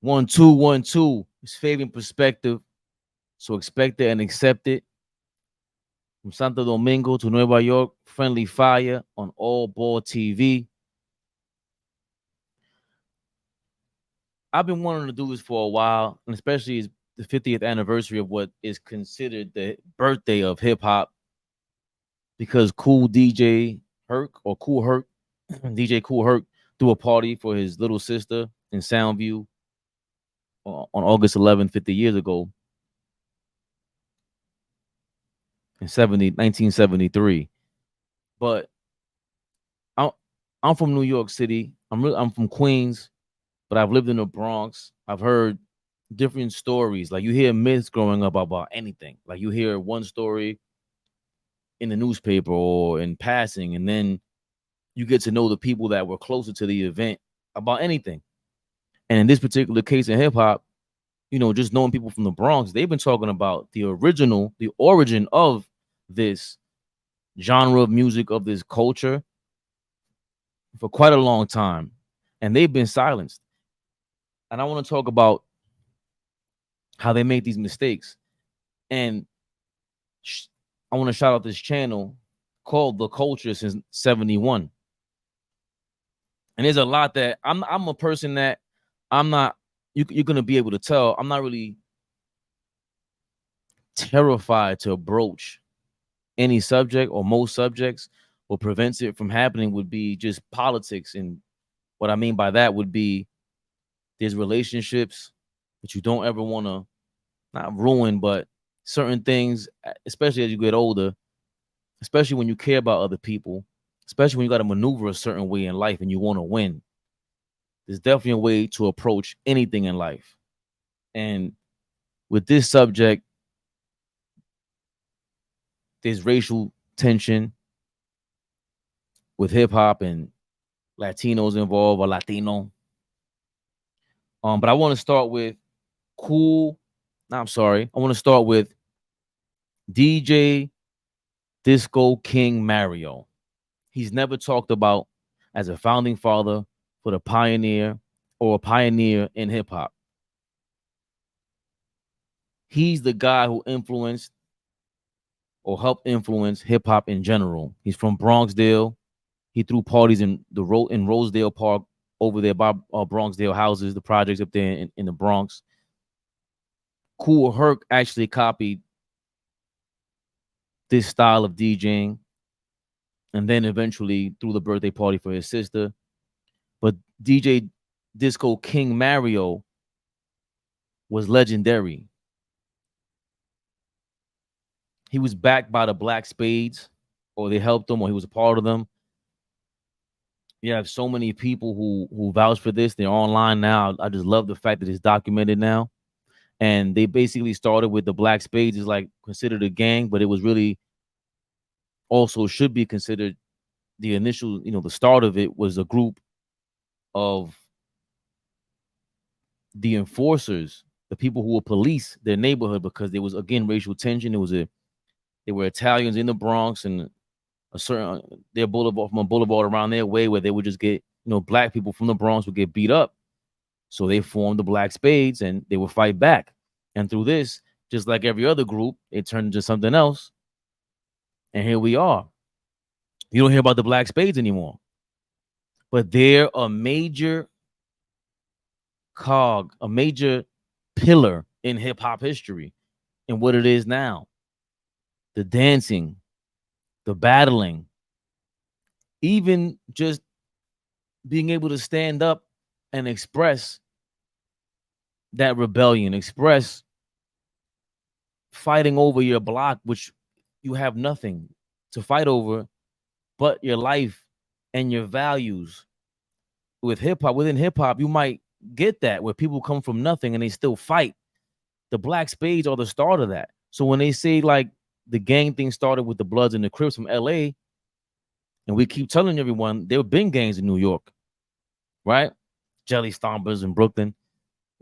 1 2 1 2. It's Fabian Perspective. So expect it and accept it. From Santo Domingo to Nueva York, friendly fire on ALLBALL TV. I've been wanting to do this for a while, and especially it's the 50th anniversary of what is considered the birthday of hip hop, because Kool DJ Herc or Kool Herc, DJ Kool Herc, threw a party for his little sister in Soundview on August 11th, 50 years ago, in 1973. But I'm from New York City. I'm from Queens, but I've lived in the Bronx. I've heard different stories. Like, you hear myths growing up about anything. Like, you hear one story in the newspaper or in passing, and then you get to know the people that were closer to the event about anything. And in this particular case in hip hop, just knowing people from the Bronx, they've been talking about the origin of this genre of music, of this culture, for quite a long time. And they've been silenced. And I want to talk about how they make these mistakes. And I want to shout out this channel called The Culture since 71. And there's a lot that I'm a person that I'm not, you're going to be able to tell, I'm not really terrified to broach any subject or most subjects. What prevents it from happening would be just politics. And what I mean by that would be, there's relationships that you don't ever want to, not ruin, but certain things, especially as you get older, especially when you care about other people, especially when you got to maneuver a certain way in life and you want to win. There's definitely a way to approach anything in life. And with this subject, there's racial tension with hip hop and Latinos involved, or Latino. But I want to start with I want to start with DJ Disco King Mario. He's never talked about as a founding father for the pioneer or a pioneer in hip hop. He's the guy who influenced or helped influence hip hop in general. He's from Bronxdale. He threw parties in Rosedale Park over there by Bronxdale houses, the projects up there in the Bronx. Kool Herc actually copied this style of DJing, and then eventually threw the birthday party for his sister. But DJ Disco King Mario was legendary. He was backed by the Black Spades, or they helped him, or he was a part of them. You have so many people who vouch for this. They're online now. I just love the fact that it's documented now. And they basically started with the Black Spades is like considered a gang, but it was really also should be considered the initial, the start of it was a group of the enforcers, the people who would police their neighborhood, because there was, again, racial tension. There were Italians in the Bronx, and a certain their boulevard, from a boulevard around their way, where they would just get, black people from the Bronx would get beat up. So they formed the Black Spades and they would fight back. And through this, just like every other group, it turned into something else. And here we are. You don't hear about the Black Spades anymore. But they're a major cog, a major pillar in hip hop history and what it is now. The dancing, the battling, even just being able to stand up and express that rebellion, express fighting over your block, which you have nothing to fight over but your life and your values. With hip hop, within hip hop, you might get that where people come from nothing and they still fight. The Black Spades are the start of that. So when they say like the gang thing started with the Bloods and the Crips from LA, and we keep telling everyone there have been gangs in New York, right? Jelly Stompers in Brooklyn,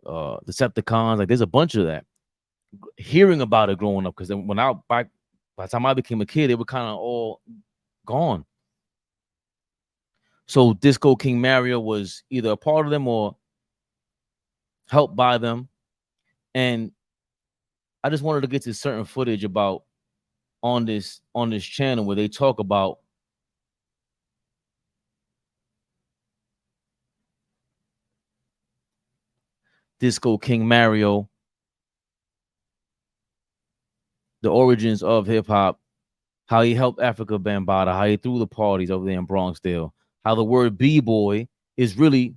Decepticons, like there's a bunch of that. Hearing about it growing up, because by the time I became a kid, they were kind of all gone. So Disco King Mario was either a part of them or helped by them. And I just wanted to get to certain footage about on this channel where they talk about Disco King Mario, the origins of hip hop, how he helped Africa Bambaata, how he threw the parties over there in Bronxdale, how the word b-boy is really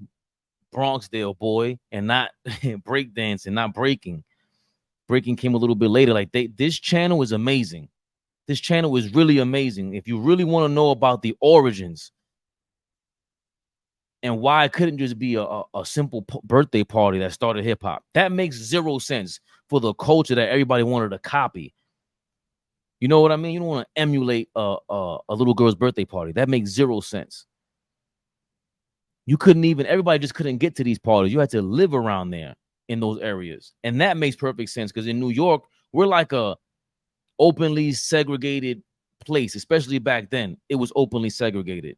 Bronxdale boy and not breakdance and not breaking. Breaking came a little bit later. Like this channel is amazing. This channel is really amazing. If you really want to know about the origins and why it couldn't just be a simple birthday party that started hip hop, that makes zero sense for the culture that everybody wanted to copy. You know what I mean? You don't want to emulate a little girl's birthday party. That makes zero sense. You couldn't even, everybody just couldn't get to these parties. You had to live around there in those areas. And that makes perfect sense because in New York, we're like a openly segregated place, especially back then. It was openly segregated.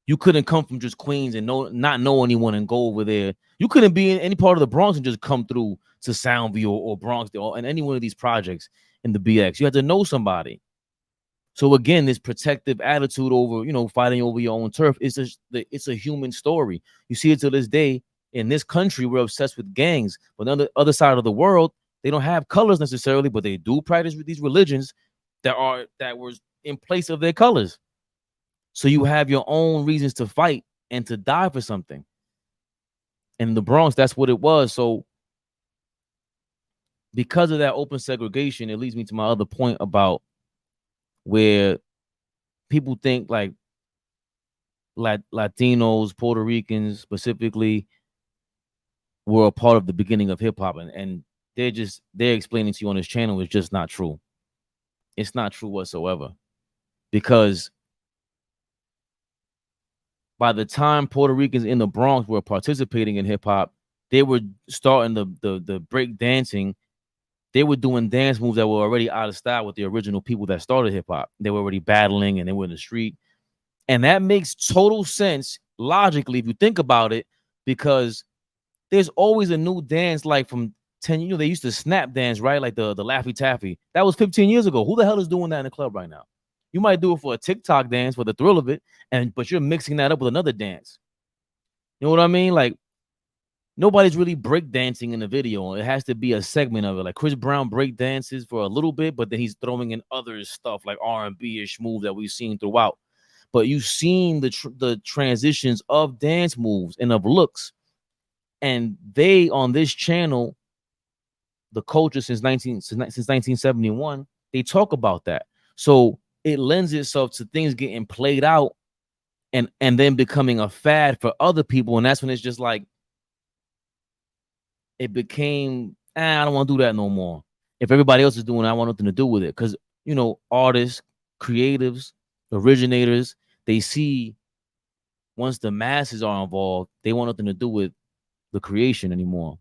You couldn't come from just Queens and not know anyone and go over there. You couldn't be in any part of the Bronx and just come through to Soundview or Bronxdale and any one of these projects in the BX. You had to know somebody. So again, this protective attitude over, fighting over your own turf it's a human story. You see it to this day. In this country, we're obsessed with gangs, but on the other side of the world, they don't have colors necessarily, but they do practice with these religions that were in place of their colors. So you have your own reasons to fight and to die for something. And in the Bronx, that's what it was. So because of that open segregation, it leads me to my other point about where people think like Latinos, Puerto Ricans specifically, were a part of the beginning of hip hop, and they're explaining to you on this channel is just not true. It's not true whatsoever, because by the time Puerto Ricans in the Bronx were participating in hip hop, they were starting the break dancing. They were doing dance moves that were already out of style with the original people that started hip hop. They were already battling and they were in the street. And that makes total sense logically if you think about it, because there's always a new dance, like from 10, they used to snap dance, right? Like the Laffy Taffy. That was 15 years ago. Who the hell is doing that in the club right now? You might do it for a TikTok dance for the thrill of it, but you're mixing that up with another dance. You know what I mean? Like nobody's really break dancing in the video. It has to be a segment of it. Like Chris Brown break dances for a little bit, but then he's throwing in other stuff like R&B-ish moves that we've seen throughout. But you've seen the transitions of dance moves and of looks. And they on this channel, the culture since 1971, they talk about that. So it lends itself to things getting played out and then becoming a fad for other people. And that's when it's just like it became, I don't want to do that no more. If everybody else is doing it, I want nothing to do with it. Because artists, creatives, originators, they see once the masses are involved, they want nothing to do with the creation anymore.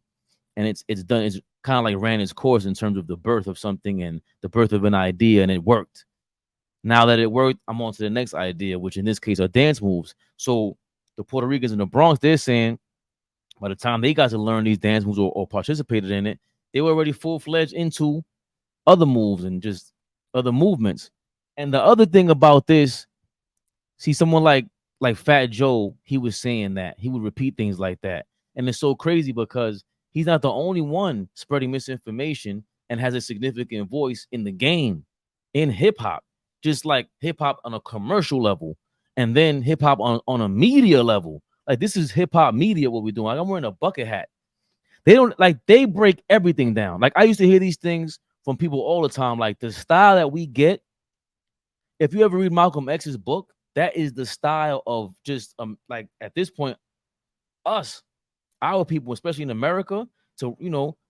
And it's done. It's kind of like ran its course in terms of the birth of something and the birth of an idea, and it worked. Now that it worked, I'm on to the next idea, which in this case are dance moves. So the Puerto Ricans in the Bronx, they're saying by the time they got to learn these dance moves or participated in it, they were already full-fledged into other moves and just other movements. And the other thing about this, see, someone like Fat Joe, he was saying that he would repeat things like that, and it's so crazy because he's not the only one spreading misinformation and has a significant voice in the game, in hip hop, just like hip hop on a commercial level, and then hip hop on a media level. Like this is hip hop media. What we're doing. Like I'm wearing a bucket hat. They break everything down. Like I used to hear these things from people all the time. Like the style that we get. If you ever read Malcolm X's book, that is the style of just like at this point, us, our people, especially in America. So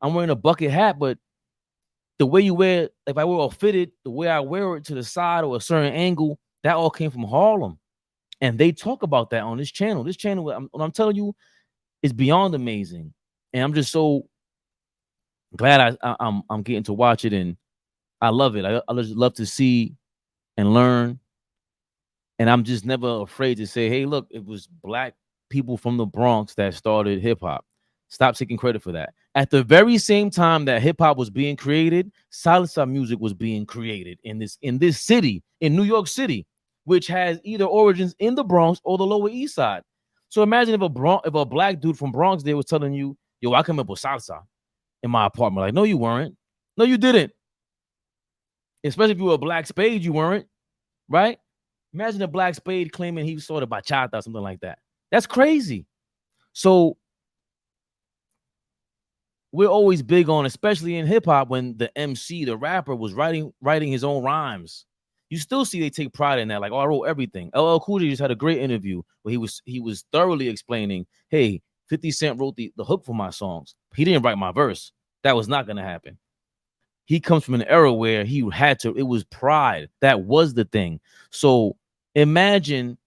I'm wearing a bucket hat, but the way you wear, if I wear all fitted, the way I wear it to the side or a certain angle, that all came from Harlem. And they talk about that on this channel. This channel, I'm telling you, is beyond amazing. And I'm just so glad I'm getting to watch it, and I love it. I just love to see and learn. And I'm just never afraid to say, hey, look, it was black people from the Bronx that started hip hop. Stop taking credit for that. At the very same time that hip hop was being created, salsa music was being created in this city, in New York City, which has either origins in the Bronx or the Lower East Side. So imagine if a black dude from Bronxdale was telling you, "Yo, I come up with salsa in my apartment." Like, no, you weren't. No, you didn't. Especially if you were a black spade, you weren't, right? Imagine a black spade claiming he saw the bachata or something like that. That's crazy. So we're always big on, especially in hip hop, when the MC, the rapper, was writing his own rhymes. You still see they take pride in that. Like, oh, I wrote everything. LL Cool J just had a great interview where he was thoroughly explaining, hey, 50 Cent wrote the hook for my songs. He didn't write my verse. That was not going to happen. He comes from an era where he had to, it was pride. That was the thing. So imagine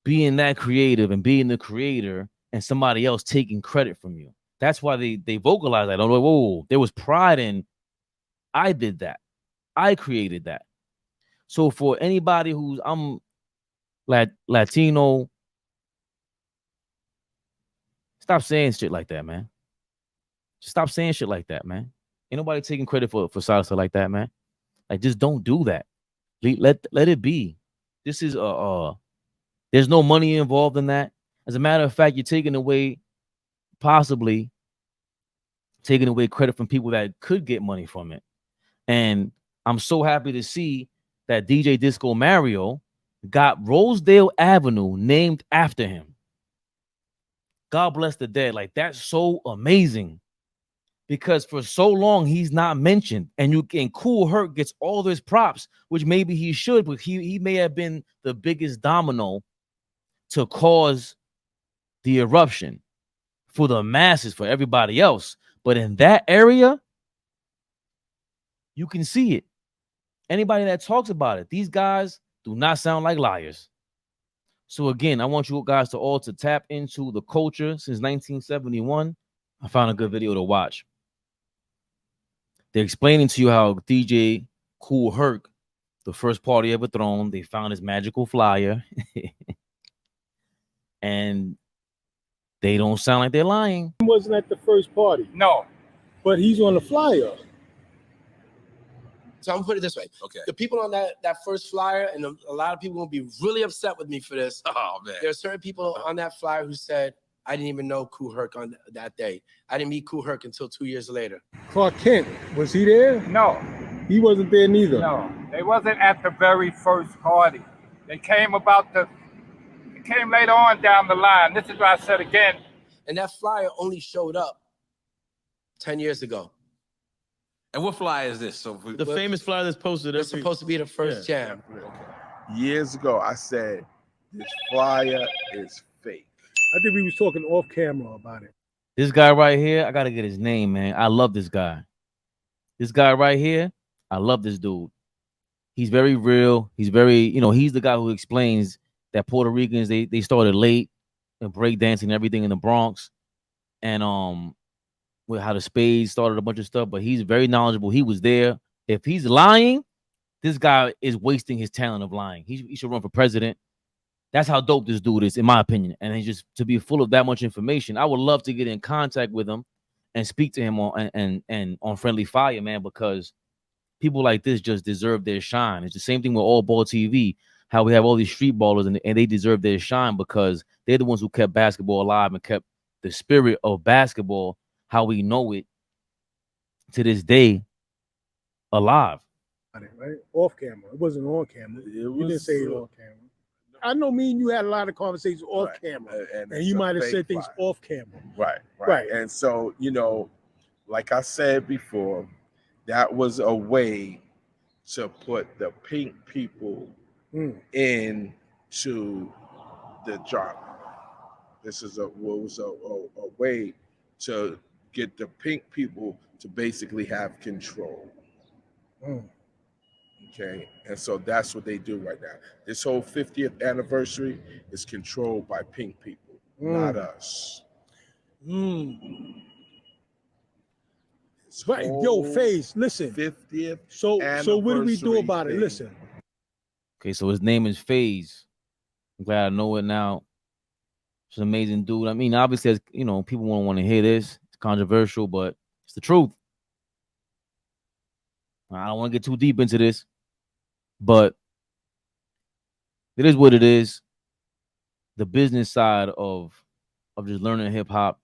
being that creative and being the creator and somebody else taking credit from you. That's why they vocalize that. Oh, whoa, there was pride in, I did that. I created that. So for anybody who's, I'm Latino, stop saying shit like that, man. Stop saying shit like that, man. Ain't nobody taking credit for salsa like that, man. Like, just don't do that. Let it be. This is there's no money involved in that. As a matter of fact, you're taking away, possibly taking away credit from people that could get money from it. And I'm so happy to see that DJ Disco Mario got Rosedale Avenue named after him. God bless the dead. Like, that's so amazing. Because for so long he's not mentioned, and Kool Herc gets all those props, which maybe he should, but he may have been the biggest domino to cause the eruption for the masses, for everybody else. But in that area, you can see it. Anybody that talks about it, these guys do not sound like liars. So again, I want you guys to all to tap into the culture since 1971. I found a good video to watch. They're explaining to you how DJ Kool Herc, the first party ever thrown, they found his magical flyer. And they don't sound like they're lying. He wasn't at the first party. No. But he's on the flyer. So I'm gonna put it this way. Okay. The people on that first flyer, and a lot of people will be really upset with me for this. Oh man. There are certain people on that flyer who said, I didn't even know Kool Herc on that day. I didn't meet Kool Herc until 2 years later. Clark Kent, was he there? No. He wasn't there neither. No. They wasn't at the very first party. They came later on down the line. This is what I said again. And that flyer only showed up 10 years ago. And what flyer is this? So The famous flyer that's posted. It's supposed to be the first jam. Years ago, I said, this flyer is fake. I think we was talking off camera about it. This guy right here, I gotta get his name, man. I love this guy. This guy right here, I love this dude. He's very real. He's very, he's the guy who explains that Puerto Ricans, they started late and breakdancing and everything in the Bronx. And with how the spades started a bunch of stuff, but he's very knowledgeable. He was there. If he's lying, this guy is wasting his talent of lying. He should run for president. That's how dope this dude is, in my opinion. And he's just to be full of that much information. I would love to get in contact with him and speak to him on Friendly Fire, man, because people like this just deserve their shine. It's the same thing with ALLBALL TV, how we have all these street ballers and they deserve their shine because they're the ones who kept basketball alive and kept the spirit of basketball, how we know it to this day, alive. Right? Off camera. It wasn't on camera. You didn't say it on camera. I know me and you had a lot of conversations off camera. And you might have said things off camera. Right. And so, like I said before, that was a way to put the pink people into the genre. This is a way to get the pink people to basically have control. Okay, and so that's what they do right now. This whole 50th anniversary is controlled by pink people, not us. Right, yo, FaZe, listen. 50th. So what do we do about it? Listen. Okay, so his name is FaZe. I'm glad I know it now. She's an amazing dude. I mean, obviously, as you know, people won't want to hear this. It's controversial, but it's the truth. I don't want to get too deep into this, but it is what it is. The business side of just learning hip hop,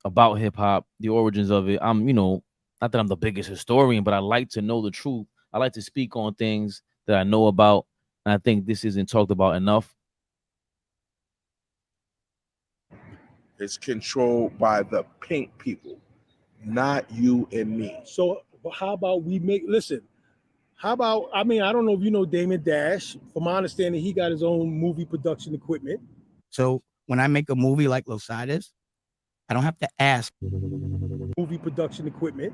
about hip hop, the origins of it. I'm, you know, not that I'm the biggest historian, but I like to know the truth. I like to speak on things that I know about, and I think this isn't talked about enough. It's controlled by the pink people, not you and me. So how about we listen, how about, I mean, I don't know if you know Damon Dash. From my understanding, he got his own movie production equipment. So when I make a movie like Losada's, I don't have to ask. Movie production equipment.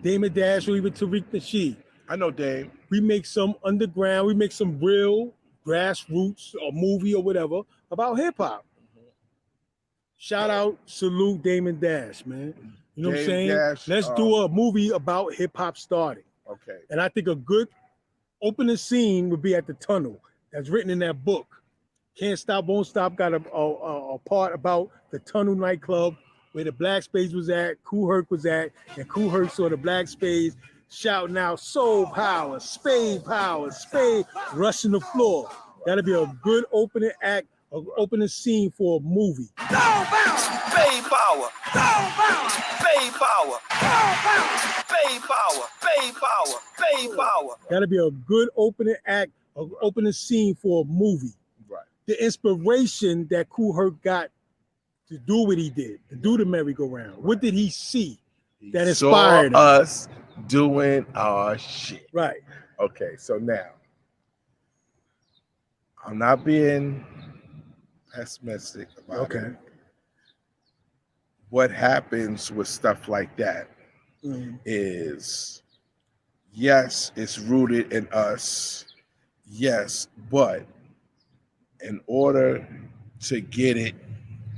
Damon Dash or even Tariq Nasheed. I know Dame. We make some underground, we make some real grassroots or movie or whatever about hip hop. Shout out, salute Damon Dash, man. You know what I'm saying? Dash, Let's do a movie about hip hop starting. Okay. And I think a good opening scene would be at the tunnel that's written in that book. Can't Stop, Won't Stop got a part about the tunnel nightclub where the Black Spades was at, Kool Herc was at, and Kool Herc saw the Black Spades shouting out soul power, spade, rushing the floor. That'll be a good opening act, an opening scene for a movie. Soul power, spade power, soul power, spade power, soul power, spade power, spade power, spade power. That'll be a good opening act, an opening scene for a movie. Right. The inspiration that Kool Herc got to do what he did, to do the merry-go-round. What did he see that inspired him? Us doing our shit. Right. Okay, so now I'm not being pessimistic about it. What happens with stuff like that is, yes, it's rooted in us. Yes, but in order to get it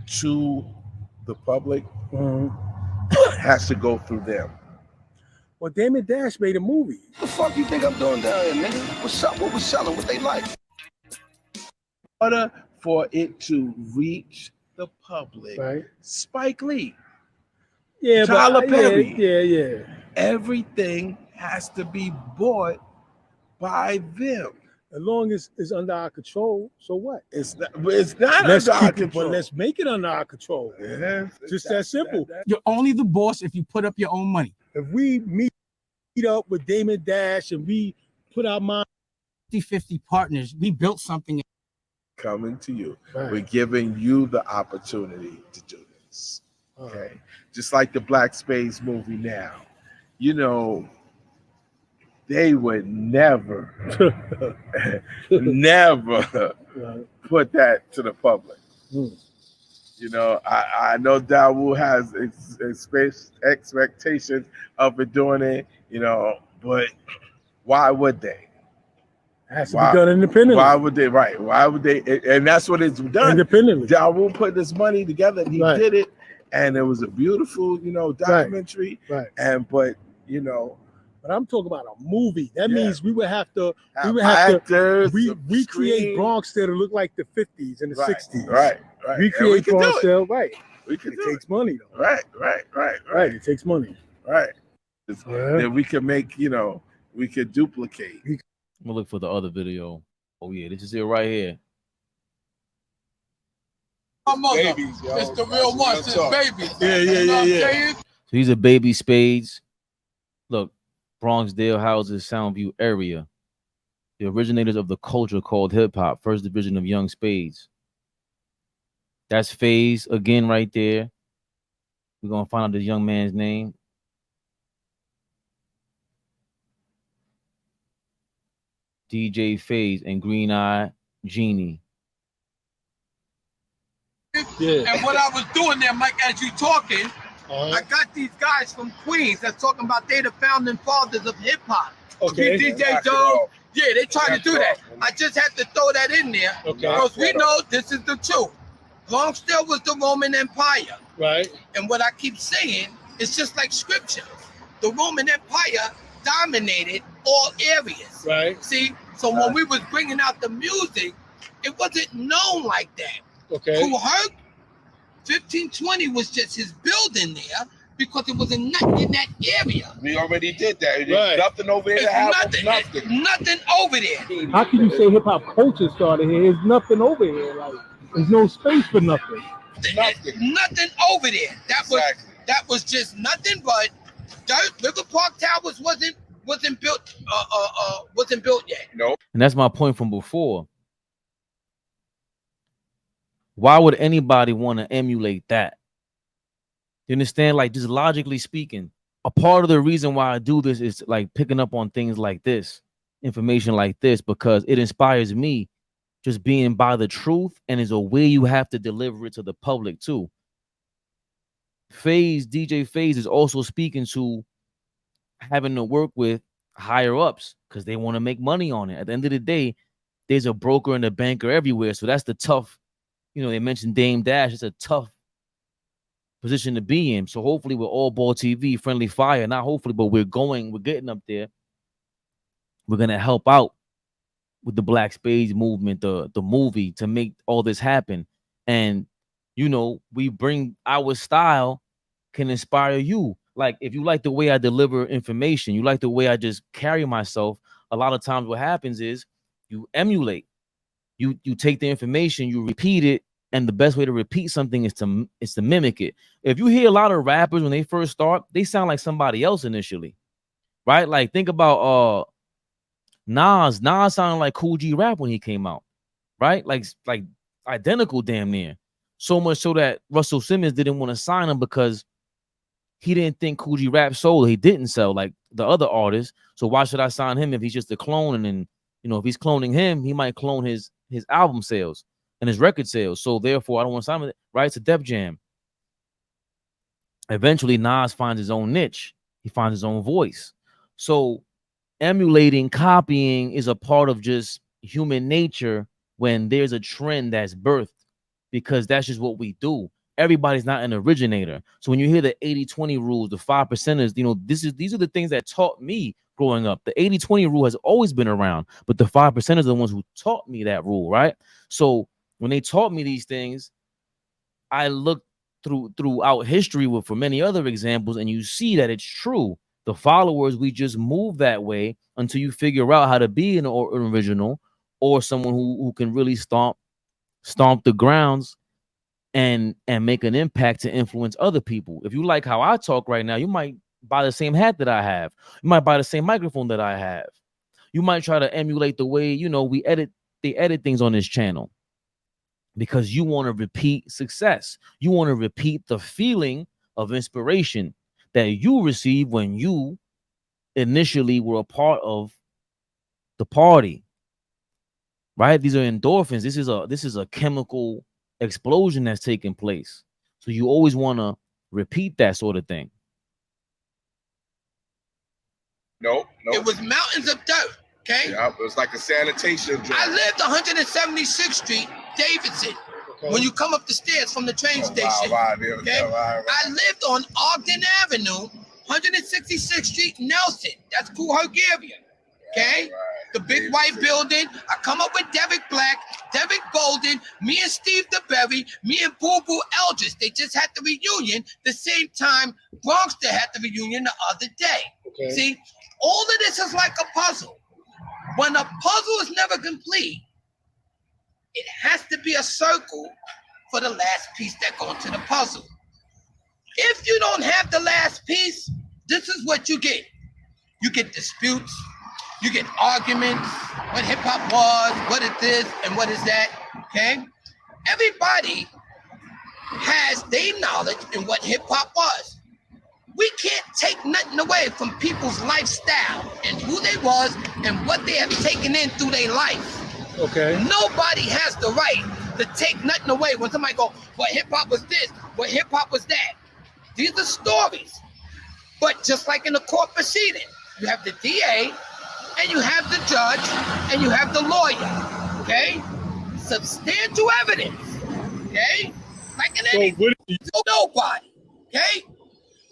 to the public, it has to go through them. Well, Damon Dash made a movie. What the fuck you think I'm doing down here, nigga? What's up? What we selling? What they like? In order for it to reach the public, Right. Spike Lee, Yeah, Tyler but Perry, yeah. everything has to be bought by them. As long as it's under our control, so what? It's not Let's under our keep it, control. but let's make it under our control. Just that simple. You're only the boss if you put up your own money. If we meet up with Damon Dash and we put our mind 50-50 partners, we built something. Coming to you. Right. We're giving you the opportunity to do this. Okay. Just like the Black Spades movie now. You know, they would never put that to the public. You know, I know Dawood has expectations of it doing it, you know, but why would they? It has to be done independently. Why would they? Right. Why would they? And that's what it's done. Independently. Dawood put this money together and he did it. And it was a beautiful, you know, documentary. Right. But, you know. But I'm talking about a movie. That means we would have to recreate Bronxdale to look like the 50s and the 60s. Right. Recreate Bronxdale, right. It takes money though. Right. It takes money. Right. Then we can make, you know, we could duplicate. I'm gonna look for the other video. Oh yeah, this is it right here. My mother, babies, yo. It's the real one, it's baby. Yeah. So these are baby spades. Look, Bronxdale houses Soundview Area, the originators of the culture called hip hop, first division of Young Spades. That's FaZe again right there. We're gonna find out this young man's name. DJ FaZe and Green Eye Genie. Yeah. And what I was doing there, Mike, as you talking, I got these guys from Queens that's talking about they the founding fathers of hip hop. Okay. DJ Joe, yeah, they trying to do that. I just had to throw that in there because we know this is the truth. Bronxdale was the Roman Empire. Right. And what I keep saying, it's just like scripture. The Roman Empire dominated all areas. Right. See, so when we was bringing out the music, it wasn't known like that. Okay. Kool Herc, 1520 was just his building there because it wasn't nothing in that area. We already did that. Right. Nothing over here to have nothing. Nothing over there. How can you say hip hop culture started here? There's nothing over here. Like, there's no space for nothing. Nothing over there. That was just nothing but dirt. River Park Towers wasn't built yet. No. And that's my point from before. Why would anybody want to emulate that? You understand? Like, just logically speaking, a part of the reason why I do this is like picking up on things like this, information like this, because it inspires me just being by the truth, and is a way you have to deliver it to the public too. DJ Faze is also speaking to having to work with higher ups because they want to make money on it. At the end of the day, there's a broker and a banker everywhere. So that's the tough, they mentioned Dame Dash. It's a tough position to be in. So hopefully with ALLBALL TV, Friendly Fire, not hopefully, but we're getting up there. We're going to help out with the Black Spades movement, the movie, to make all this happen. And, we bring our style can inspire you. Like, if you like the way I deliver information, you like the way I just carry myself, a lot of times what happens is you emulate. You take the information, you repeat it, and the best way to repeat something is to mimic it. If you hear a lot of rappers when they first start, they sound like somebody else initially, right? Like, think about Nas. Nas sounded like Kool G Rap when he came out, right? Like identical damn near. So much so that Russell Simmons didn't want to sign him because he didn't think Kool G Rap sold. He didn't sell like the other artists. So why should I sign him if he's just a clone? And then, if he's cloning him, he might clone his album sales and his record sales. So therefore, I don't want to sign him. Right? It's a Def Jam. Eventually, Nas finds his own niche. He finds his own voice. So emulating, copying is a part of just human nature when there's a trend that's birthed, because that's just what we do. Everybody's not an originator. So when you hear the 80-20 rules, the 5%ers, these are the things that taught me growing up. The 80-20 rule has always been around, but the 5%ers are the ones who taught me that rule, right? So when they taught me these things, I looked throughout history for many other examples, and you see that it's true. The followers, we just move that way until you figure out how to be an original, or someone who can really stomp the grounds and make an impact to influence other people. If you like how I talk right now, you might buy the same hat that I have. You might buy the same microphone that I have. You might try to emulate the way, they edit things on this channel, because you want to repeat success. You want to repeat the feeling of inspiration that you received when you initially were a part of the party, right? These are endorphins. This is a chemical explosion that's taking place. So you always want to repeat that sort of thing. Nope. It was mountains of dirt. Okay. Yeah, it was like a sanitation job. I lived 176th Street, Davidson. Okay. When you come up the stairs from the train station. Okay. I lived on Ogden Avenue, 166th Street, Nelson. That's Kool Herc area. Okay. The big white building. I come up with Derek Black, Derek Golden, me and Steve DeBerry, me and Boo Boo Eldridge. They just had the reunion the same time Bronxdale had the reunion the other day. Okay. See, all of this is like a puzzle. When a puzzle is never complete, it has to be a circle for the last piece that goes into the puzzle. If you don't have the last piece, this is what you get. You get disputes, you get arguments, what hip hop was, what is this, and what is that, okay? Everybody has their knowledge in what hip hop was. We can't take nothing away from people's lifestyle and who they was and what they have taken in through their life. Okay. Nobody has the right to take nothing away when somebody go, well, hip hop was this, well, hip hop was that. These are stories. But just like in a court proceeding, you have the DA and you have the judge and you have the lawyer. Okay? Substantial evidence. Okay? Like in any nobody. Okay?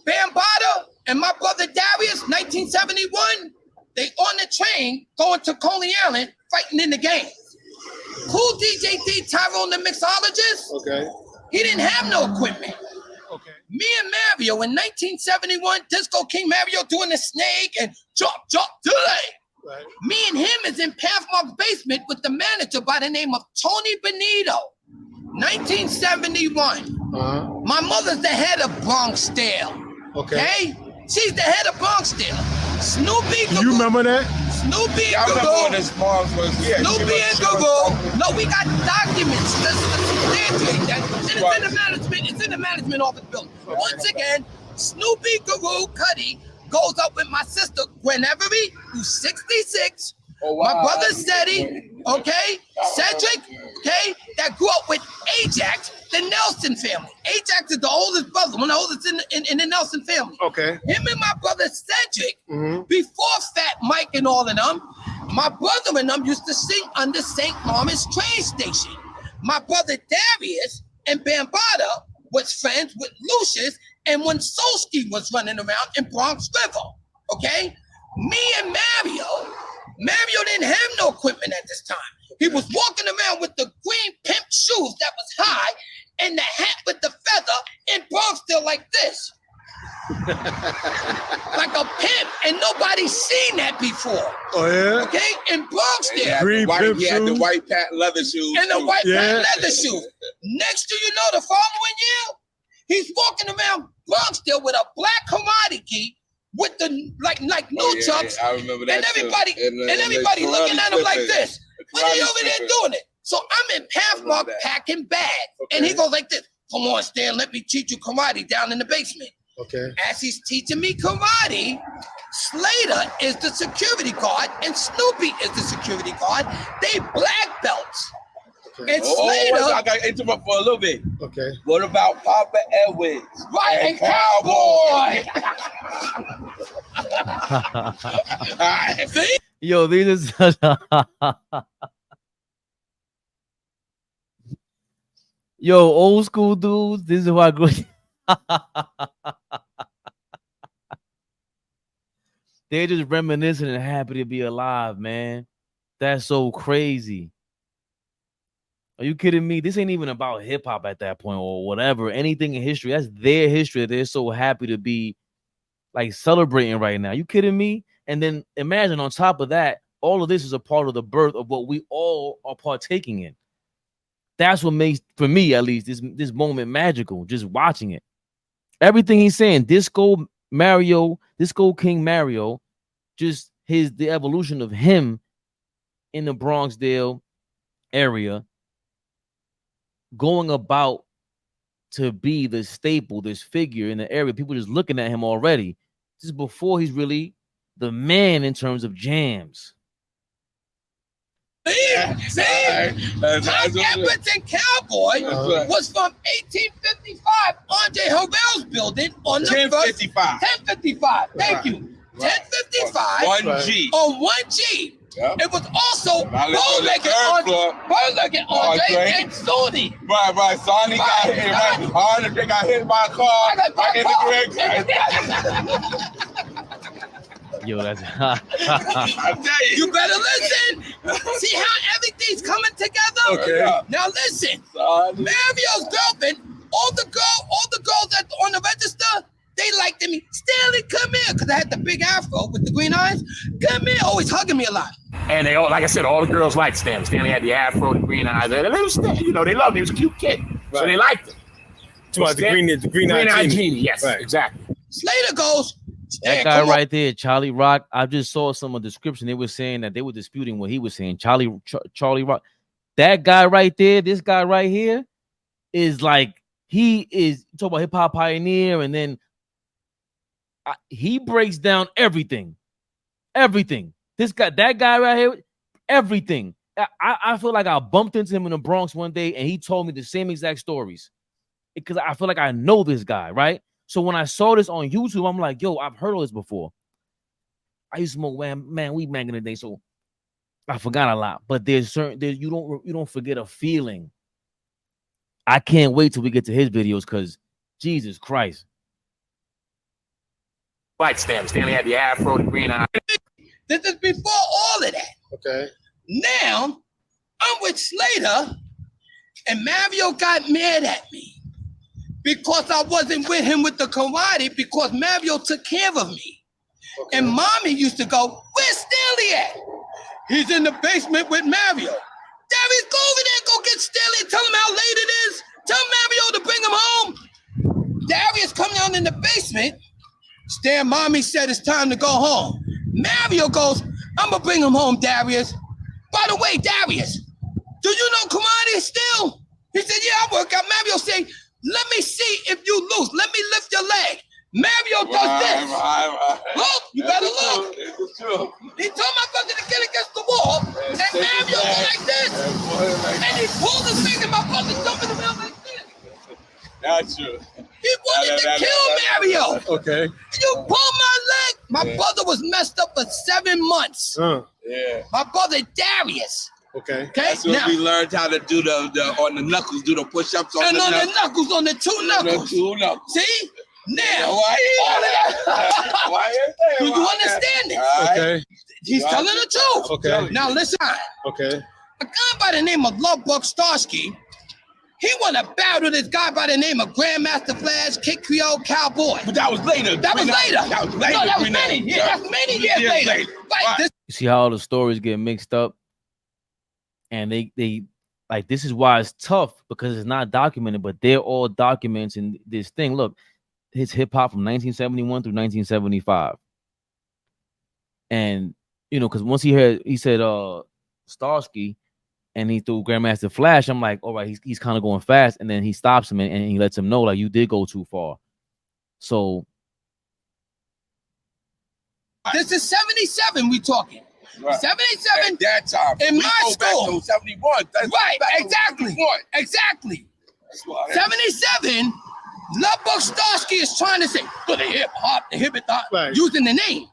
Bambaata and my brother Darius, 1971, they on the train going to Coney Island fighting in the gangs. Cool DJ D Tyrone the mixologist. Okay. He didn't have no equipment. Okay. Me and Mario in 1971, Disco King Mario doing the snake and chop delay. Right. Me and him is in Pathmark's basement with the manager by the name of Tony Benito. 1971. My mother's the head of Bronxdale. Okay? She's the head of Bronxdale. Snoopy. Do you remember that? Snoopy I and remember when Guru. his mom was Snoopy and Guru. No, we got documents to substantiate that. And it's in the management. It's in the management office building. Once again, Snoopy Guru Cuddy goes up with my sister Gwen Every, who's 66. My brother Seddy, okay? Sedgwick, okay? That grew up with Ajax, the Nelson family. Ajax is the oldest brother, one of the oldest in the Nelson family. Okay. Him and my brother Sedgwick, before Fat Mike and all of them, my brother and them used to sing under St. Lawrence train station. My brother Darius and Bambaata was friends with Lucius and when Starsky was running around in Bronx River, okay? Me and Mario didn't have no equipment at this time. He was walking around with the green pimp shoes that was high and the hat with the feather in Bronxdale like this. Like a pimp, and nobody's seen that before. Oh, yeah? Okay? In Bronxdale. Green pimp He had the shoes. white patent leather shoes. And the white Yeah. leather shoes. Next to you know, the following year, he's walking around Bronxdale with a black karate gi with the like new chucks. I remember that. And everybody, everybody looking at him like this. What are you over there doing it? So I'm in Pathmark packing bags. And he goes like this. Come on, Stan, let me teach you karate down in the basement. Okay. As he's teaching me karate, Slater is the security guard and Snoopy is the security guard. They black belts. And Slater. I got to interrupt for a little bit. Okay. What about Papa Edwards? Right, and Cowboy. See? Yo, these are yo, old school dudes. This is why I grew. They're just reminiscing and happy to be alive, man. That's so crazy. Are you kidding me? This ain't even about hip hop at that point or whatever. Anything in history. That's their history. They're so happy to be like celebrating right now. You kidding me? And then imagine on top of that, all of this is a part of the birth of what we all are partaking in. That's what makes, for me at least, this moment magical. Just watching it. Everything he's saying, Disco King Mario, just the evolution of him in the Bronxdale area, going about to be the staple, this figure in the area. People just looking at him already. This is before he's really the man in terms of jams. See? Tom Edwards and Cowboy was from 1855, Andre Harrell's building on the 1055. 1055. Thank you. 1055 1G. on 1G. Yep. It was also Bow-legged Andre and Sony. Right. Sony got hit. Right. Andre got hit by a car. Yo, that's I tell you. You better listen. See how everything's coming together? Okay. Now listen. Mario's girlfriend, all the girls that on the register, they liked me. Stanley, come here, because I had the big afro with the green eyes. Come here, always hugging me a lot. And they all, like I said, all the girls liked Stanley. Stanley had the afro, the green eyes. They was, they loved him. He was a cute kid, so they liked him. The green-eyed Genie. Yes, right. Exactly. Slater goes. That guy right there, Charlie Rock. I just saw some of the description. They were saying that they were disputing what he was saying. Charlie Rock. That guy right there, this guy right here, is like he is talking about hip hop pioneer, and then he breaks down everything. That guy right here, everything. I feel like I bumped into him in the Bronx one day, and he told me the same exact stories because I feel like I know this guy, right? So when I saw this on YouTube, I'm like, yo, I've heard of this before. I used to smoke weed back in the day, so I forgot a lot. But you don't forget a feeling. I can't wait till we get to his videos because Jesus Christ. Like Stanley had the afro, the green eye. This is before all of that. Okay. Now, I'm with Slater, and Mario got mad at me because I wasn't with him with the karate because Mario took care of me. Okay. And Mommy used to go, where's Stanley at? He's in the basement with Mario. Darius, go over there, go get Stanley and tell him how late it is. Tell Mario to bring him home. Darius come down in the basement. Stan, Mommy said it's time to go home. Mario goes, I'm gonna bring him home, Darius. By the way, Darius, do you know karate still? He said, yeah, I work out. Mario said, let me see if you lose. Let me lift your leg. Mario does this. Look, you better look. He told my brother to get against the wall, and Mario go like this. And he pulled his finger, my brother jumping around like this. That's true. He wanted to kill Mario. Okay. You pull my leg. My brother was messed up for 7 months. Yeah. My brother Darius. Okay. That's when we learned how to do the on the knuckles, do the push-ups on and the on knuckles. the knuckles, on the two knuckles. The two knuckles. See? Now, why do you understand this? Okay. He's telling the truth. Okay. Now listen. Okay. A guy by the name of Lovebug Starsky, he won a battle with this guy by the name of Grandmaster Flash, Kid Creole Cowboy. But that was later. That was later. That was later. No, that was many. Yeah, that's many years later. Right. This You see how all the stories get mixed up, and they like this is why it's tough because it's not documented, but they're all documents in this thing. Look, his hip hop from 1971 through 1975, and you know, because once he said Starsky, and he threw Grandmaster Flash, I'm like, all right, he's kind of going fast, and then he stops him and he lets him know like you did go too far. So this is 77. We talking. Right. 77. At that time. In my school. Back to 71. Right. Exactly. Exactly. 77. Lovebug Starsky is trying to say, for the hip hop, right. Using the name.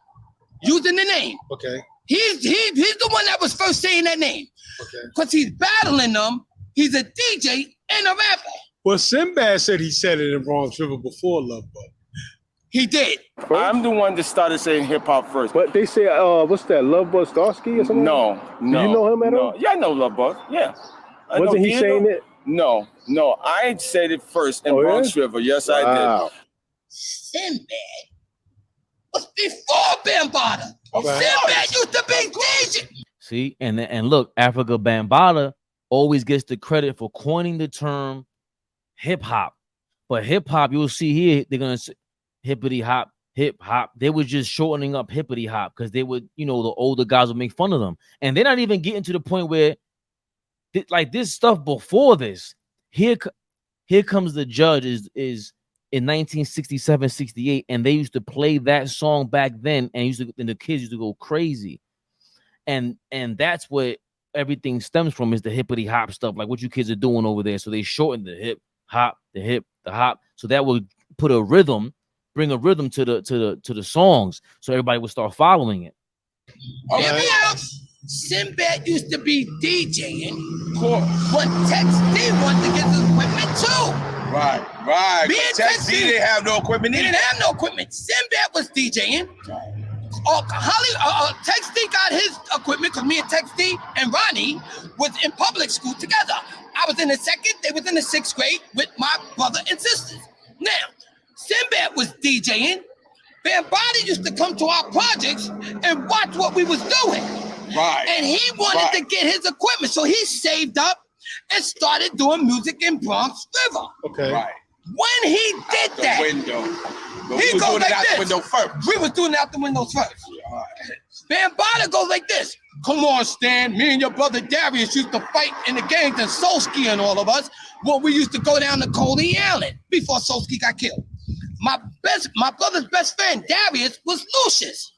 Using the name. Okay. He's the one that was first saying that name. Okay. Because he's battling them. He's a DJ and a rapper. Well, Sinbad said he said it in Bronx River before Lovebug. He did. I'm the one that started saying hip hop first. But they say, what's that, Lovebug Starsky or something? No. Do you know him at all? Yeah, I know Lovebug. Yeah. Wasn't he saying it? No. I said it first in Bronx River. Yes, I did. Sinbad was before Bambaata. Sinbad used to be DJ. see, and look, Africa Bambaata always gets the credit for coining the term hip hop. But hip hop, you'll see here, they're gonna say hippity hop, hip hop. They were just shortening up hippity hop because they would, the older guys would make fun of them, and they're not even getting to the point where, like this stuff before this. Here comes the judge is in 1967, 68, and they used to play that song back then, and the kids used to go crazy, and that's what everything stems from is the hippity hop stuff, like what you kids are doing over there. So they shortened the hip hop, the hop, so that would put a rhythm, bring a rhythm to the songs, so everybody would start following it. Hear me out. Sinbad used to be DJing, but Tex D wanted to get the equipment too. Right. Me and Tex D didn't have no equipment. He didn't have no equipment. Sinbad was DJing. Tex D got his equipment because me and Tex D and Ronnie was in public school together. I was in the second, they was in the 6th grade with my brother and sisters. Now, Sinbad was DJing. Bambaata used to come to our projects and watch what we was doing. Right. And he wanted to get his equipment, so he saved up and started doing music in Bronx River. Okay. Right. When he did that, he goes like this. Window first. We was doing it out the windows first. Right. Bambaata goes like this. Come on, Stan. Me and your brother Darius used to fight in the gangs and Solsky and all of us. Well, we used to go down to Coney Island before Solsky got killed. My brother's best friend Darius was Lucius.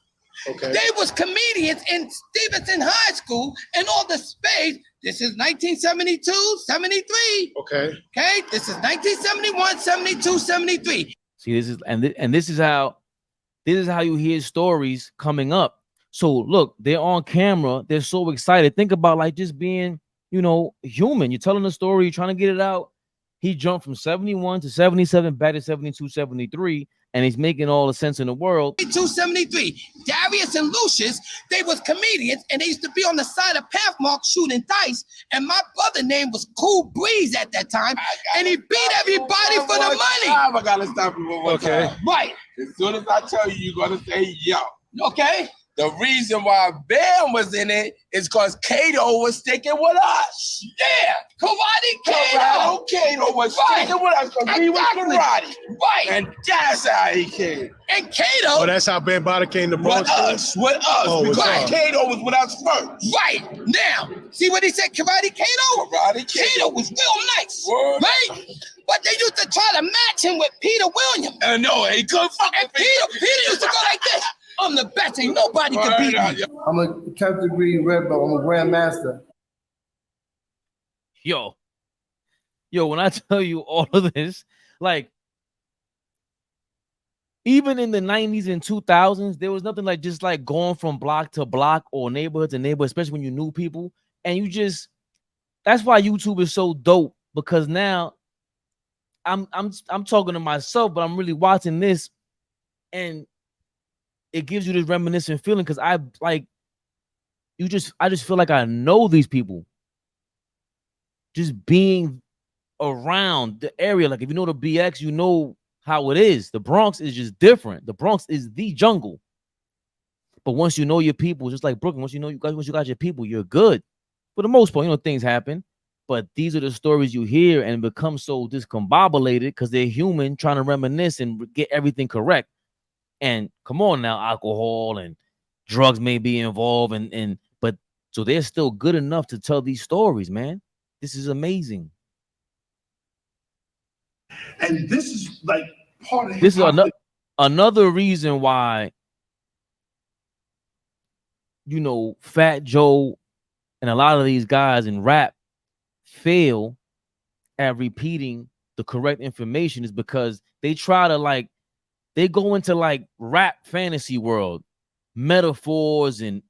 Okay. They was comedians in Stevenson High School and all the spades. This is 1972, 73. Okay. Okay. This is 1971, 72, 73. See, this is how you hear stories coming up. So look, they're on camera. They're so excited. Think about like just being, human. You're telling a story. You're trying to get it out. He jumped from 71 to 77, back to 72, 73. and he's making all the sense in the world. 273. Darius and Lucius, they was comedians, and they used to be on the side of Pathmark shooting dice. And my brother name was Cool Breeze at that time, and he beat everybody for the money. I gotta stop you one more time. Right. As soon as I tell you, you're gonna say yo. Okay. The reason why Bam was in it is because Kato was sticking with us. Yeah, Karate Kato was sticking with us because we was karate. Right. And that's how he came. And Kato. Oh, that's how Bambaata came to With us. Oh, because Kato was with us first. Right. Now, see what he said, Karate Kato? Karate Kato was real nice. Word. Right? But they used to try to match him with Peter Williams. No, he couldn't fuck with Peter used to go like this. I'm the best, ain't nobody can beat me. I'm a 10th degree red belt. I'm a grandmaster. Yo, when I tell you all of this, like, even in the 90s and 2000s, there was nothing like just like going from block to block or neighborhood to neighborhood, especially when you knew people. And you just, that's why YouTube is so dope, because now I'm talking to myself, but I'm really watching this, and it gives you this reminiscent feeling, because I just feel like I know these people. Just being around the area. Like, if you know the BX, you know how it is. The Bronx is just different. The Bronx is the jungle. But once you know your people, just like Brooklyn, once you got your people, you're good. For the most part, you know, things happen. But these are the stories you hear and become so discombobulated because they're human trying to reminisce and get everything correct. And come on now, alcohol and drugs may be involved, but so they're still good enough to tell these stories, man. This is amazing. And this is like part of this is another reason why, you know, Fat Joe and a lot of these guys in rap fail at repeating the correct information, is because they try to they go into like rap fantasy world metaphors and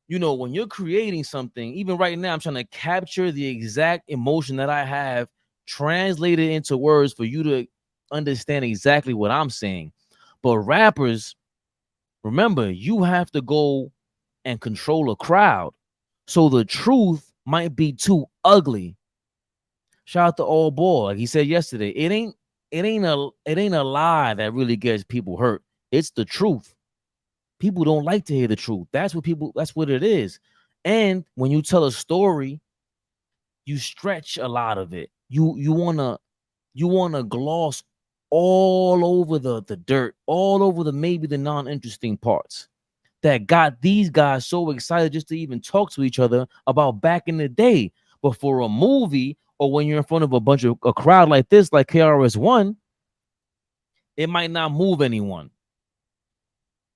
you know, when you're creating something, even right now, I'm trying to capture the exact emotion that I have, translate it into words for you to understand exactly what I'm saying. But rappers, remember, you have to go and control a crowd. So the truth might be too ugly. Shout out to ALLBALL. Like he said yesterday, it ain't a lie that really gets people hurt. It's the truth. People don't like to hear the truth. That's what it is. And when you tell a story, you stretch a lot of it. You wanna gloss all over the dirt, all over maybe the non-interesting parts that got these guys so excited just to even talk to each other about back in the day. But for a movie, or when you're in front of a crowd like this, like KRS-One, it might not move anyone.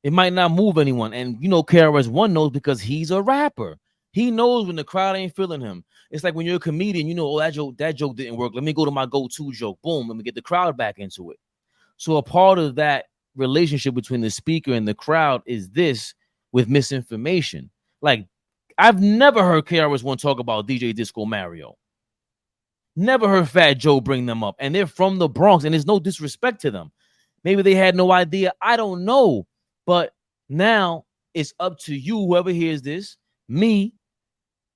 And you know, KRS-One knows, because he's a rapper. He knows when the crowd ain't feeling him. It's like when you're a comedian, you know, oh, that joke didn't work. Let me go to my go-to joke. Boom, let me get the crowd back into it. So a part of that relationship between the speaker and the crowd is this with misinformation. Like, I've never heard KRS-One talk about DJ Disco Mario. Never heard Fat Joe bring them up. And they're from the Bronx, and there's no disrespect to them. Maybe they had no idea. I don't know. But now it's up to you, whoever hears this, me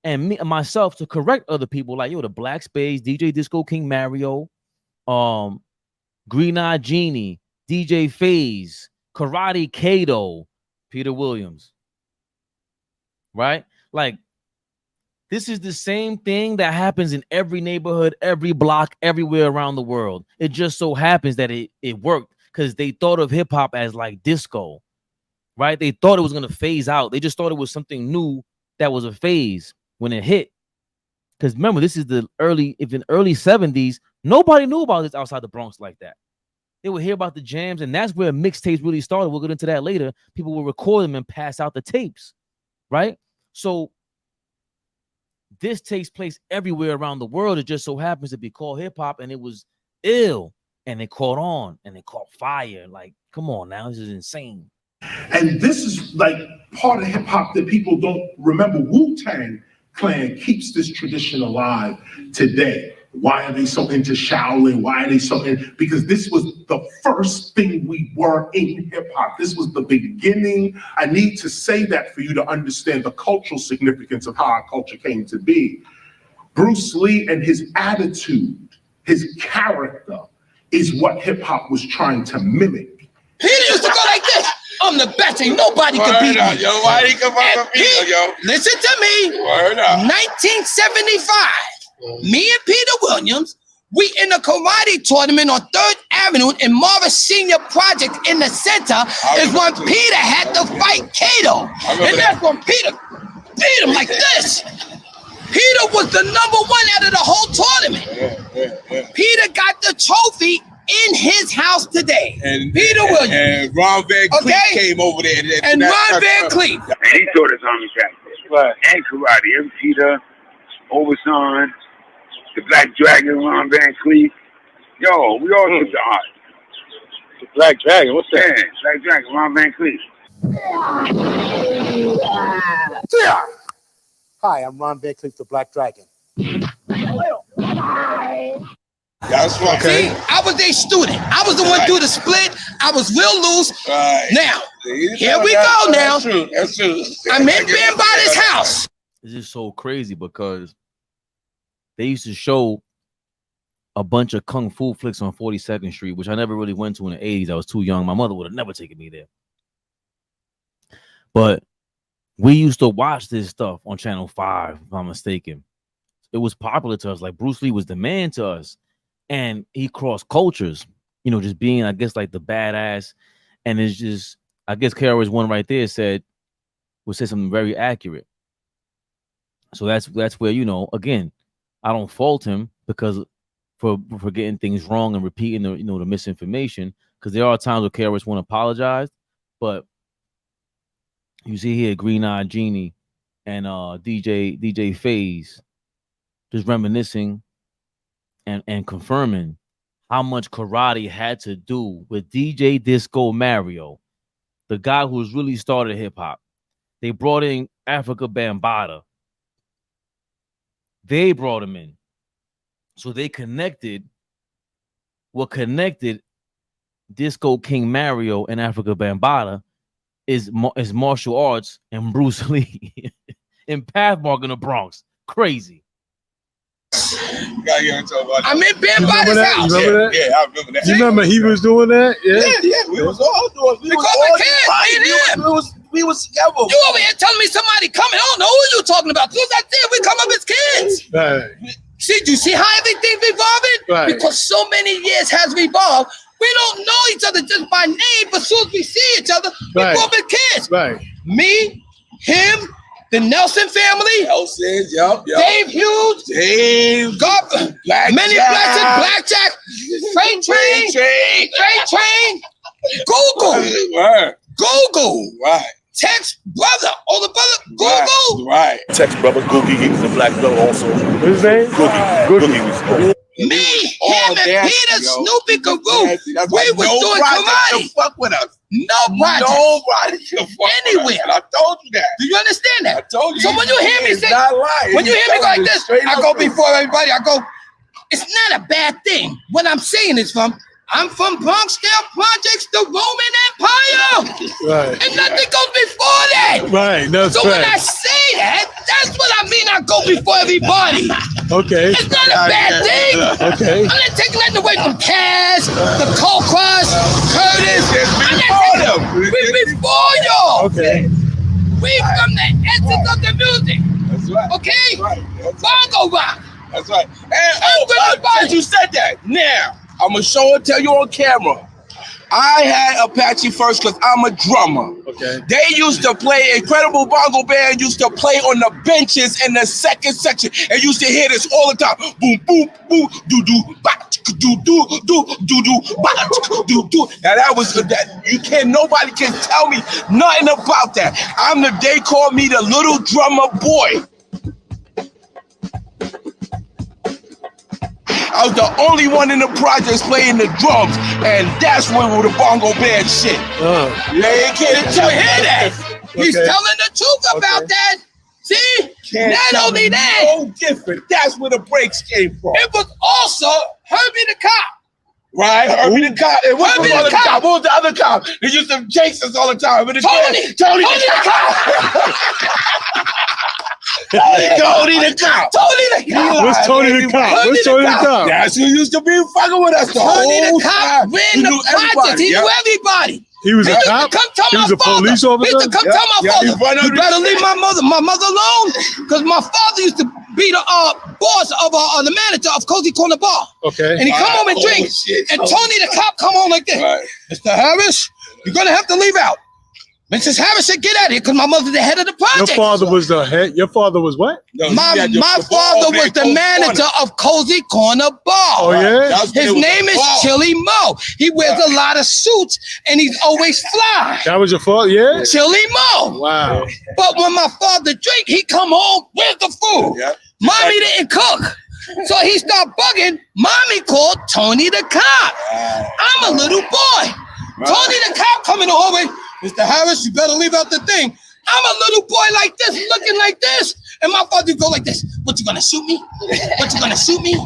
and myself, to correct other people like, yo, the Black Spades, DJ Disco King Mario, Green Eye Genie, DJ FaZe, Karate Kato, Peter Williams. Right? Like, this is the same thing that happens in every neighborhood, every block, everywhere around the world. It just so happens that it worked because they thought of hip hop as like disco. Right? They thought it was going to phase out. They just thought it was something new that was a phase when it hit. Because remember, this is the early 70s, nobody knew about this outside the Bronx like that. They would hear about the jams, and that's where mixtapes really started. We'll get into that later. People will record them and pass out the tapes, right? So this takes place everywhere around the world. It just so happens to be called hip-hop, and it was ill, and it caught on, and it caught fire. Like, come on now, this is insane. And this is like part of hip hop that people don't remember. Wu-Tang Clan keeps this tradition alive today. Why are they so into Shaolin? Why are they so in? Because this was the first thing we were in hip hop. This was the beginning. I need to say that for you to understand the cultural significance of how our culture came to be. Bruce Lee and his attitude, his character, is what hip hop was trying to mimic. Peter used to go like this. I'm the best, ain't nobody can beat me. Yo, why he come up beat him, yo? Listen to me. Word up. 1975. Me and Peter Williams, we in a karate tournament on 3rd Avenue in Morris Senior Project in the center is when Peter had to fight Kato. And that's when Peter beat him like this. Peter was the #1 out of the whole tournament. Peter got the trophy in his house today. And Peter Williams. And Ron Van Cleef came over there. And Ron Van Cleef. And he taught us on the practice. Right. And karate. And Peter, Overson, the Black Dragon, Ron Van Cleef. Yo, we all took the art. The Black Dragon, what's that? Yeah, Black Dragon, Ron Van Cleef. Hi, I'm Ron Van Cleef, the Black Dragon. That's right. See, I was a student. I was the one through the split. I was real loose. Right. Now, here we go now. That's true. That's true. I'm in Bambaata's house. It's just so crazy because they used to show a bunch of kung fu flicks on 42nd Street, which I never really went to in the 80s. I was too young. My mother would have never taken me there. But we used to watch this stuff on Channel 5, if I'm mistaken. It was popular to us. Like Bruce Lee was the man to us. And he crossed cultures, you know, just being, I guess, like the badass. And it's just, I guess KRS-One right there would say something very accurate. So that's where, you know, again, I don't fault him because for getting things wrong and repeating the, you know, the misinformation, because there are times where KRS-One apologized, but you see here Green Eye Genie and DJ Phase just reminiscing and confirming how much karate had to do with DJ Disco Mario, the guy who's really started hip hop. They brought in Africa Bambaata. They brought him in. So they connected what connected Disco King Mario and Africa Bambaata is martial arts and Bruce Lee in Pathmark in the Bronx. Crazy. I'm in Bambaata's house. You remember that? Yeah, I remember that. You remember he was doing that? Yeah. We was all doing. We was together. You over here telling me somebody coming? I don't know who you talking about. Who's that there? We come up as kids. Right. See, do you see how everything's evolving? Right. Because so many years has evolved. We don't know each other just by name, but as soon as we see each other, we Right. go up as kids. Right. Me, him, the Nelson family, Yup. Dave Hughes, Many Blessed, Blackjack, Freight Train, Google, Right. Tex brother, older brother, Google. Right. Tex brother Googie, he was a black belt also. What's his name? Googie was. Me, him, and Peter, Snoopy, Garou, we was doing karate. Fuck with us. No project. Nobody can fuck Anywhere. with us. And I told you that. Do you understand that? I told you. So when you hear me It's say, not lying. when you hear me go like this, Straight I up go truth. before everybody. I go, it's not a bad thing. What I'm saying is I'm from Bronxdale Projects, the Roman Empire. Right. And nothing goes before that. Right. That's So when I right. say that, that's what I mean. I go before everybody. Okay. It's not a bad thing. Okay. I'm not taking nothing away from Cass, the Cold Crush, Curtis. We before y'all. Okay. We from the essence of the music. That's right. Okay? That's right. Bongo rock. That's right. And since you said that, now I'm gonna show and tell you on camera. I had Apache first because I'm a drummer. Okay. They used to play, Incredible Bongo Band used to play on the benches in the second section and used to hear this all the time. Boom, boom, boom, doo doo, ba, doo doo, doo doo doo, ba, doo doo. Now that was that. Nobody can tell me nothing about that. They call me the little drummer boy. I was the only one in the projects playing the drums, and that's when with the bongo band shit. They can't tell you hear that. He's telling the truth about that. See? Can't Not tell only me that, no different. That's where the breaks came from. it was also Herbie the cop. Right, Herbie the cop. And what was Herbie the other the cop. cop? What was the other cop? They used to chase us all the time. Tony the cop. Tony the cop. What's Tony the cop? What's Tony the cop? That's who used to be fucking with us the Tony whole the cop time. ran He the knew project. He knew everybody. He was a used to cop? come tell He my was a father. police He officer? used to come tell my Yeah, father, you better leave my mother alone, because my father used to be the boss of the manager of Cozy Corner Bar. Okay. And he come home and drink. And Tony the cop come home like this. Mr. Harris, you're gonna have to leave out. Mrs. Harris said, get out of here, because my mother's the head of the project. Your father was the head. Your father was what? My father was the manager of Cozy Corner Bar. Oh, yeah? His name is Chili Mo. He wears a lot of suits, and he's always fly. That was your father, yeah? Chili Mo. Wow. But when my father drink, he come home, where's the food? Mommy didn't cook. So he start bugging. Mommy called Tony the cop. I'm a little boy. Tony the cop come in the hallway. Mr. Harris, you better leave out the thing. I'm a little boy like this, looking like this. And my father go like this. What, you gonna shoot me? What, you gonna shoot me?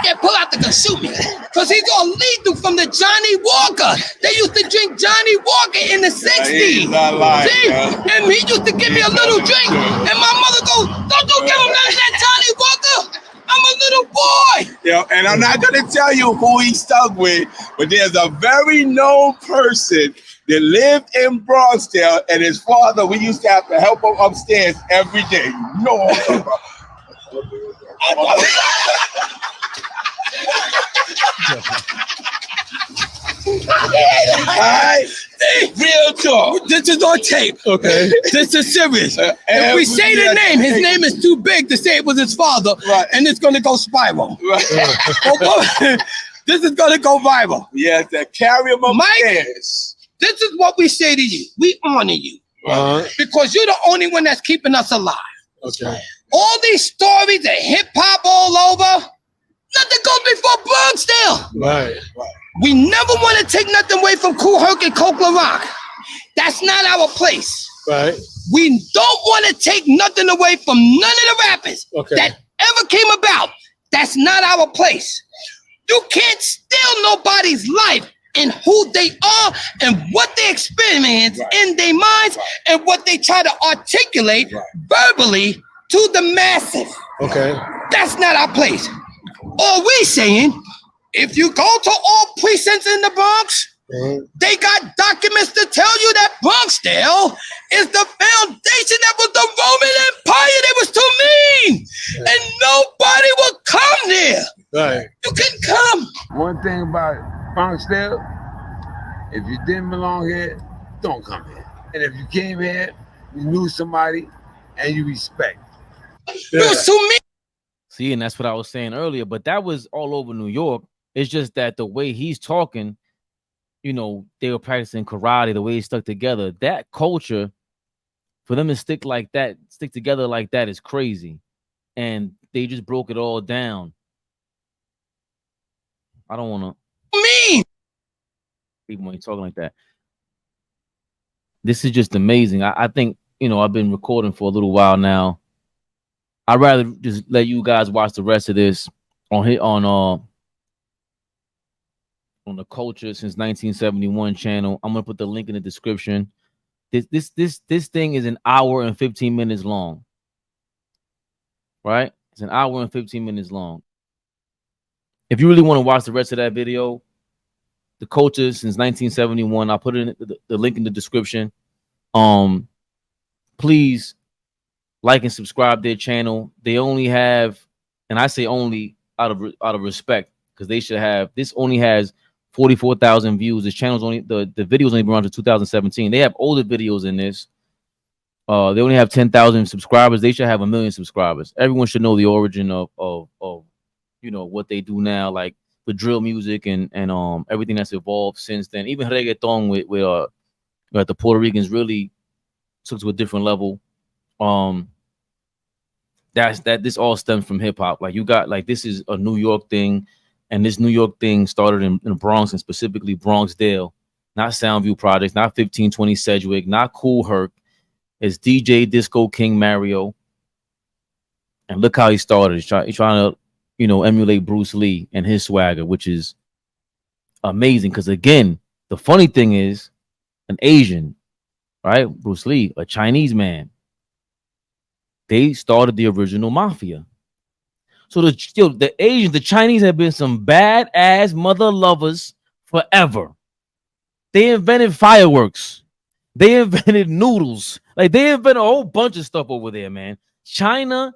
Yeah, pull out the gun, shoot me. Because he's all lethal from the Johnny Walker. They used to drink Johnny Walker in the 60s. he's not lying, See? And he used to give me a little drink. And my mother goes, don't you give him none of that Johnny Walker. I'm a little boy. Yeah, and I'm not gonna tell you who he stuck with, but there's a very known person that lived in Bronxdale, and his father, we used to have to help him upstairs every day. You know what I'm talking about. Alright, real talk. This is on tape. Okay. This is serious. If we say the name, his name is too big to say it was his father, and it's gonna go spiral. This is gonna go viral. Yeah, to carry him Mike, upstairs. this is what we say to you. We honor you. Because you're the only one that's keeping us alive. Okay. All these stories of hip hop all over, nothing goes before Bronxdale. Right. We never want to take nothing away from Kool Herc and Coke Rock. That's not our place. Right. We don't want to take nothing away from none of the rappers that ever came about. That's not our place. You can't steal nobody's life and who they are and what they experience in their minds and what they try to articulate verbally to the masses. Okay. That's not our place. All we saying, if you go to all precincts in the Bronx, they got documents to tell you that Bronxdale is the foundation that was the Roman Empire. They was too mean. And nobody would come there. Right. You couldn't come. One thing about Bronxdale, if you didn't belong here, don't come here. And if you came here, you knew somebody and you respect. It was too mean. See, and that's what I was saying earlier, but that was all over New York. It's just that the way he's talking, you know, they were practicing karate, the way he stuck together. That culture, for them to stick together like that is crazy. And they just broke it all down. I don't want to mean even when you're talking like that. This is just amazing. I think, you know, I've been recording for a little while now. I'd rather just let you guys watch the rest of this on the Culture Since 1971 channel. I'm gonna put the link in the description. This thing is an hour and 15 minutes long. Right? It's an hour and 15 minutes long. If you really want to watch the rest of that video, the Culture Since 1971, I'll put it in the link in the description. Please like and subscribe their channel. They only have, and I say only out of respect, because they should have, this only has 44,000 views. This channel's only, the video's only been around to 2017. They have older videos in this. They only have 10,000 subscribers. They should have 1 million subscribers. Everyone should know the origin of you know, what they do now, like with drill music and everything that's evolved since then. Even reggaeton with the Puerto Ricans really took to a different level. This all stems from hip hop. Like, you got, like, this is a New York thing, and this New York thing started in the Bronx, and specifically Bronxdale, not Soundview Projects, not 1520 Sedgwick, not Kool Herc. It's DJ Disco King Mario. And look how he started. He's trying to, you know, emulate Bruce Lee and his swagger, which is amazing. Because again, the funny thing is, an Asian, right? Bruce Lee, a Chinese man. They started the original mafia. So the Asians, the Chinese have been some badass mother lovers forever. They invented fireworks. They invented noodles. Like they invented a whole bunch of stuff over there, man. China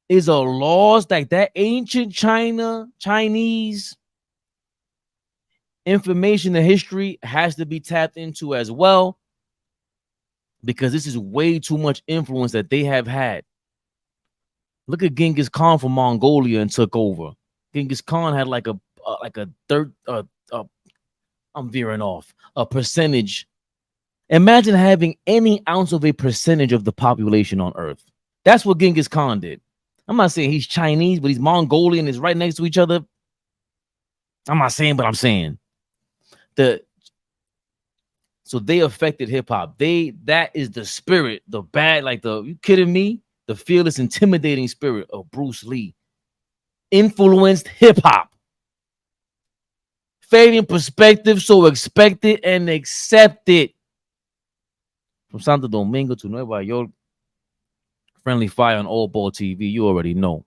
is a lost, like that ancient Chinese information and history has to be tapped into as well, because this is way too much influence that they have had. Look at Genghis Khan from Mongolia and took over. Genghis Khan had like a third. I'm veering off. A percentage. Imagine having any ounce of a percentage of the population on Earth. That's what Genghis Khan did. I'm not saying he's Chinese, but he's Mongolian. Is right next to each other. I'm not saying, but I'm saying so they affected hip hop. That is the spirit, the bad, like you kidding me? The fearless, intimidating spirit of Bruce Lee influenced hip hop. Fabian PerspecTV, so expected and accepted. From Santo Domingo to Nueva York, friendly fire on ALLBALL TV. You already know.